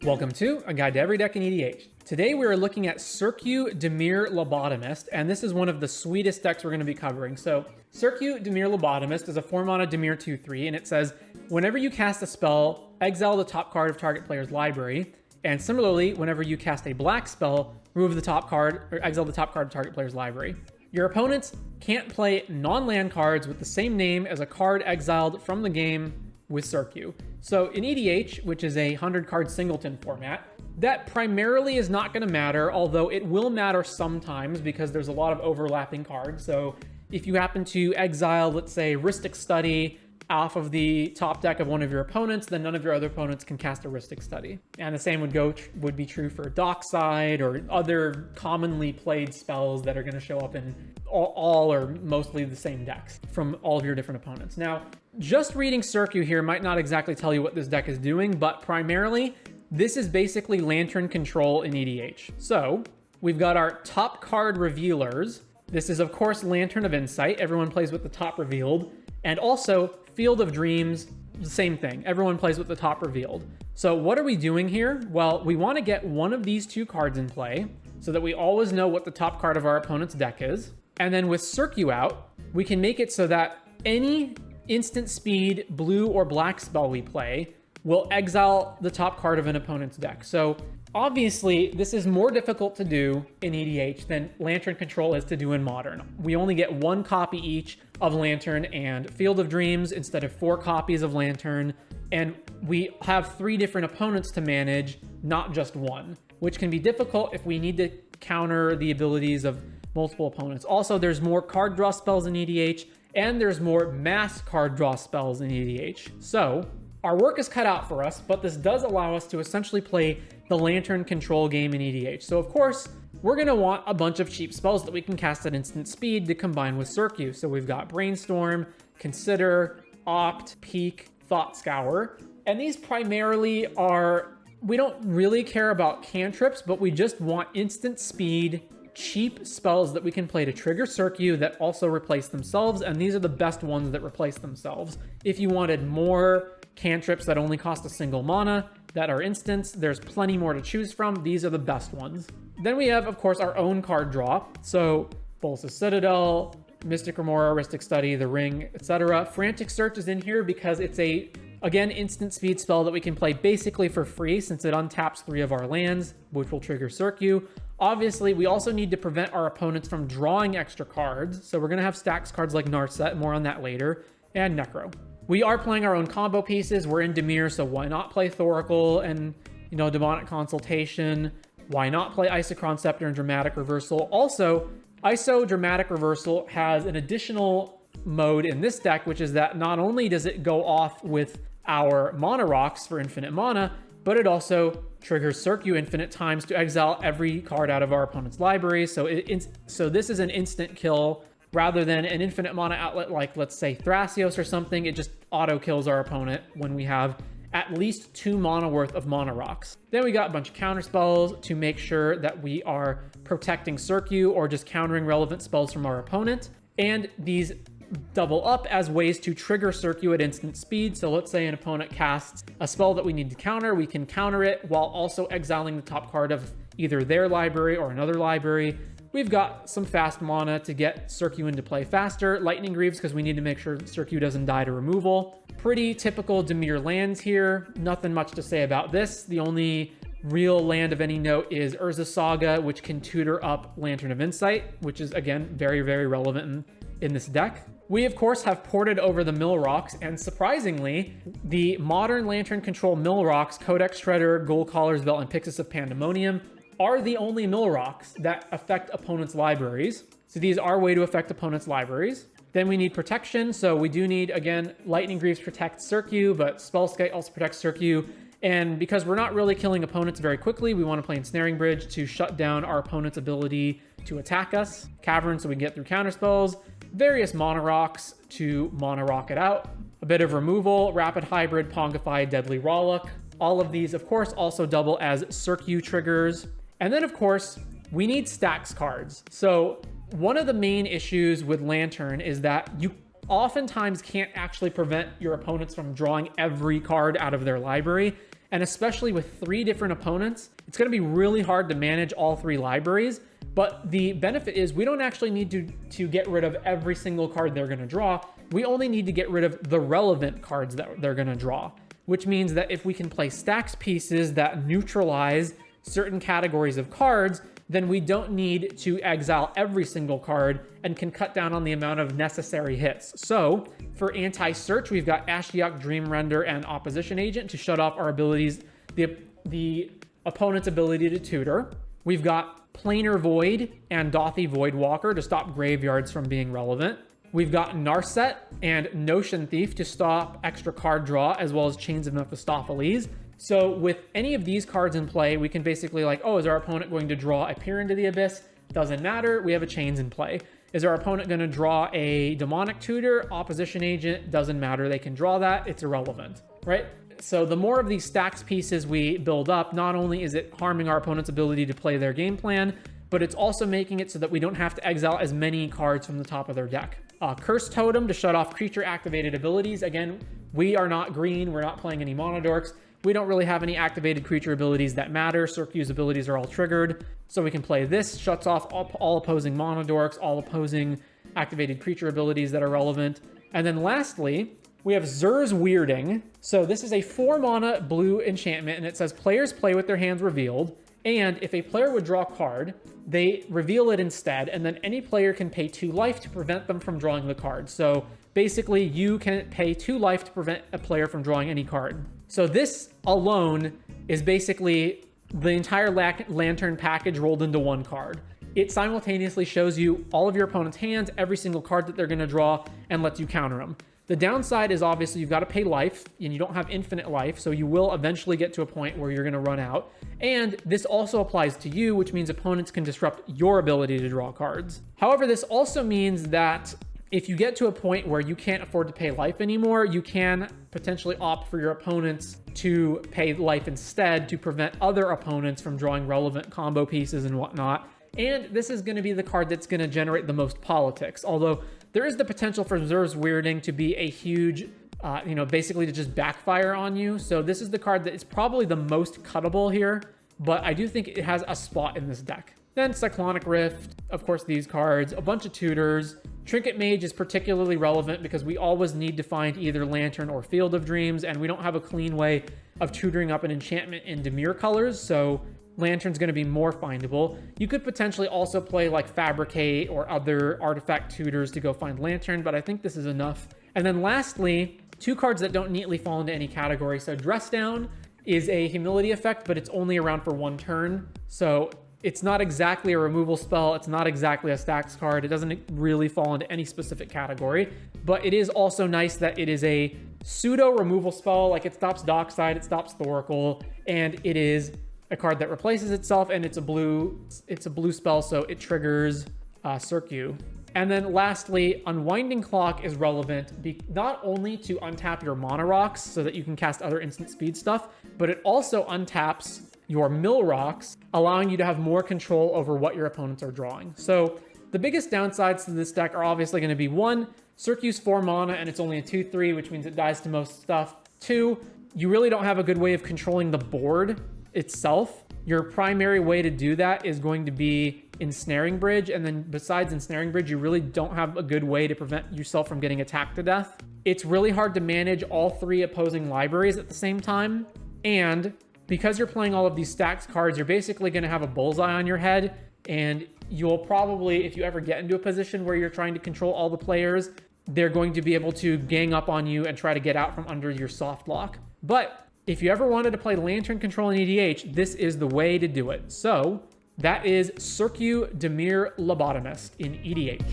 Welcome to A Guide to Every Deck in EDH. Today we are looking at Circu Dimir Lobotomist, and this is one of the sweetest decks we're going to be covering. So, Circu Dimir Lobotomist is a 4-mana Dimir 2/3, and it says, whenever you cast a spell, exile the top card of target player's library, and similarly, whenever you cast a black spell, remove the top card, or exile the top card of target player's library. Your opponents can't play non-land cards with the same name as a card exiled from the game with Circu. So in EDH, which is a 100-card singleton format, that primarily is not going to matter, although it will matter sometimes because there's a lot of overlapping cards. So if you happen to exile, let's say, Rhystic Study off of the top deck of one of your opponents, then none of your other opponents can cast a Rhystic Study. And the same would be true for Dockside or other commonly played spells that are going to show up in all or mostly the same decks from all of your different opponents. Now, just reading Circu here might not exactly tell you what this deck is doing, but primarily, this is basically Lantern control in EDH. So, we've got our top card revealers. This is, of course, Lantern of Insight. Everyone plays with the top revealed. And also, Field of Dreams, the same thing. Everyone plays with the top revealed. So what are we doing here? Well, we want to get one of these two cards in play so that we always know what the top card of our opponent's deck is. And then with Circu out, we can make it so that any instant speed blue or black spell we play will exile the top card of an opponent's deck. So obviously, this is more difficult to do in EDH than Lantern control is to do in Modern. We only get one copy each of Lantern and Field of Dreams instead of 4 copies of Lantern. And we have 3 different opponents to manage, not just one, which can be difficult if we need to counter the abilities of multiple opponents. Also, there's more card draw spells in EDH, and there's more mass card draw spells in EDH. So, our work is cut out for us, but this does allow us to essentially play the Lantern control game in EDH. So of course, we're going to want a bunch of cheap spells that we can cast at instant speed to combine with Circu. So we've got Brainstorm, Consider, Opt, Peek, Thought Scour. And these primarily are, we don't really care about cantrips, but we just want instant speed, cheap spells that we can play to trigger Circu that also replace themselves. And these are the best ones that replace themselves. If you wanted more cantrips that only cost a single mana that are instants, there's plenty more to choose from. These are the best ones. Then we have, of course, our own card draw. So Bolsa's Citadel, Mystic Remora, Rhystic Study, The Ring, etc. Frantic Search is in here because it's a, again, instant speed spell that we can play basically for free since it untaps 3 of our lands, which will trigger Circu. Obviously, we also need to prevent our opponents from drawing extra cards. So we're going to have Stax cards like Narset, more on that later, and Necro. We are playing our own combo pieces. We're in Dimir, so why not play Thoracle and, Demonic Consultation? Why not play Isochron Scepter and Dramatic Reversal? Also, Iso Dramatic Reversal has an additional mode in this deck, which is that not only does it go off with our Mana Rocks for infinite mana, but it also triggers Circu infinite times to exile every card out of our opponent's library. So this is an instant kill. Rather than an infinite mana outlet like, let's say, Thrasios or something, it just auto-kills our opponent when we have at least 2 mana worth of Mana Rocks. Then we got a bunch of counter spells to make sure that we are protecting Circu or just countering relevant spells from our opponent. And these double up as ways to trigger Circu at instant speed. So let's say an opponent casts a spell that we need to counter. We can counter it while also exiling the top card of either their library or another library. We've got some fast mana to get Circu into play faster. Lightning Greaves because we need to make sure Circu doesn't die to removal. Pretty typical Dimir lands here. Nothing much to say about this. The only real land of any note is Urza Saga, which can tutor up Lantern of Insight, which is, again, very, very relevant in this deck. We, of course, have ported over the Mill Rocks, and surprisingly, the modern Lantern control Mill Rocks, Codex Shredder, Gold Collar's Belt, and Pyxis of Pandemonium, are the only Mill Rocks that affect opponents' libraries. So these are a way to affect opponents' libraries. Then we need protection. So we do need, again, Lightning Greaves protect Circu, but Spellskite also protects Circu. And because we're not really killing opponents very quickly, we want to play Ensnaring Bridge to shut down our opponent's ability to attack us. Cavern so we can get through counterspells. Various Mana Rocks to Mana Rock it out. A bit of removal, Rapid Hybrid, Pongify, Deadly Rawlook. All of these, of course, also double as Circu triggers. And then, of course, we need Stax cards. So one of the main issues with Lantern is that you oftentimes can't actually prevent your opponents from drawing every card out of their library. And especially with 3 different opponents, it's going to be really hard to manage all 3 libraries. But the benefit is we don't actually need to get rid of every single card they're going to draw. We only need to get rid of the relevant cards that they're going to draw, which means that if we can play Stax pieces that neutralize certain categories of cards, then we don't need to exile every single card and can cut down on the amount of necessary hits. So for anti-search, we've got Ashiok, Dream Render, and Opposition Agent to shut off our abilities, the opponent's ability to tutor. We've got Planar Void and Dothy Voidwalker to stop graveyards from being relevant. We've got Narset and Notion Thief to stop extra card draw, as well as Chains of Mephistopheles. So with any of these cards in play, we can basically like, oh, is our opponent going to draw a Peer into the Abyss? Doesn't matter, we have a Chains in play. Is our opponent going to draw a Demonic Tutor, Opposition Agent? Doesn't matter, they can draw that, it's irrelevant, right? So the more of these Stax pieces we build up, not only is it harming our opponent's ability to play their game plan, but it's also making it so that we don't have to exile as many cards from the top of their deck. Curse Totem to shut off creature activated abilities. Again, we are not green, we're not playing any Monodorks. We don't really have any activated creature abilities that matter. Circu's abilities are all triggered. So we can play this, shuts off all opposing Monodorks, all opposing activated creature abilities that are relevant. And then lastly, we have Zur's Weirding. So this is a 4-mana blue enchantment, and it says players play with their hands revealed. And if a player would draw a card, they reveal it instead, and then any player can pay 2 life to prevent them from drawing the card. So basically, you can pay 2 life to prevent a player from drawing any card. So this alone is basically the entire Lantern package rolled into one card. It simultaneously shows you all of your opponent's hands, every single card that they're going to draw, and lets you counter them. The downside is obviously you've got to pay life, and you don't have infinite life, so you will eventually get to a point where you're going to run out. And this also applies to you, which means opponents can disrupt your ability to draw cards. However, this also means that if you get to a point where you can't afford to pay life anymore, you can potentially opt for your opponents to pay life instead to prevent other opponents from drawing relevant combo pieces and whatnot. And this is going to be the card that's going to generate the most politics, although there is the potential for Zur's Weirding to be a huge, basically to just backfire on you. So this is the card that is probably the most cuttable here, but I do think it has a spot in this deck. Then Cyclonic Rift, of course these cards, a bunch of tutors. Trinket Mage is particularly relevant because we always need to find either Lantern or Field of Dreams, and we don't have a clean way of tutoring up an enchantment in Dimir colors, so Lantern's going to be more findable. You could potentially also play like Fabricate or other artifact tutors to go find Lantern, but I think this is enough. And then lastly, 2 cards that don't neatly fall into any category. So Dress Down is a humility effect, but it's only around for 1 turn. So it's not exactly a removal spell. It's not exactly a Stax card. It doesn't really fall into any specific category, but it is also nice that it is a pseudo removal spell. Like it stops Dockside, it stops Thoracle, and it is a card that replaces itself, and it's a blue spell, so it triggers Circu. And then lastly, Unwinding Clock is relevant not only to untap your Mana Rocks so that you can cast other instant speed stuff, but it also untaps your Mill Rocks, allowing you to have more control over what your opponents are drawing. So the biggest downsides to this deck are obviously going to be 1, Circu's 4 mana and it's only a 2/3, which means it dies to most stuff. 2, you really don't have a good way of controlling the board itself. Your primary way to do that is going to be Ensnaring Bridge, and then besides Ensnaring Bridge, you really don't have a good way to prevent yourself from getting attacked to death. It's really hard to manage all 3 opposing libraries at the same time, and because you're playing all of these Stax cards, you're basically going to have a bullseye on your head, and you'll probably, if you ever get into a position where you're trying to control all the players, they're going to be able to gang up on you and try to get out from under your soft lock. But if you ever wanted to play Lantern Control in EDH, this is the way to do it. So that is Circu Dimir Lobotomist in EDH.